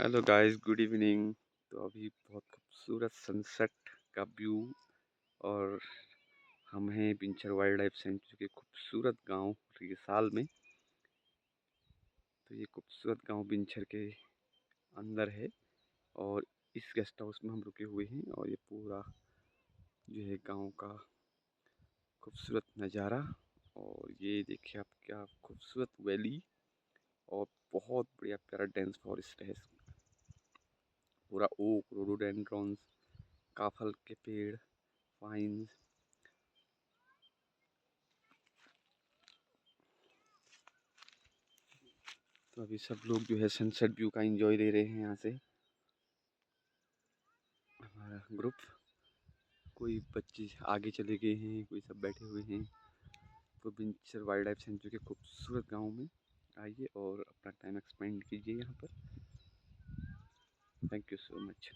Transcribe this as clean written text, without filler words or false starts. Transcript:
Hello guys, good evening. तो अभी बहुत खूबसूरत सनसेट का व्यू। और हम हैं बिंचर वाइल्ड लाइफ सेंचुरी के खूबसूरत गांव रिसाल में। तो ये खूबसूरत गांव बिंचर के अंदर है और इस गेस्ट हाउस में हम रुके हुए हैं। और ये पूरा जो है गांव का खूबसूरत नज़ारा। और ये देखिए आप, क्या खूबसूरत वैली और बहुत बढ़िया प्यारा डेंस फॉरेस्ट है। पूरा ओक, रोडोडेंड्रॉन्स, काफल के पेड़, पाइन्स। तो अभी सब लोग जो है सनसेट व्यू का एंजॉय ले रहे हैं। यहाँ से हमारा ग्रुप, कोई बच्चे आगे चले गए हैं, कोई सब बैठे हुए हैं। तो बिंचर वाइल्ड लाइफ सेंचुरी के खूबसूरत गांव में आइए और अपना टाइम एक्सपेंड कीजिए यहाँ पर। Thank you so much.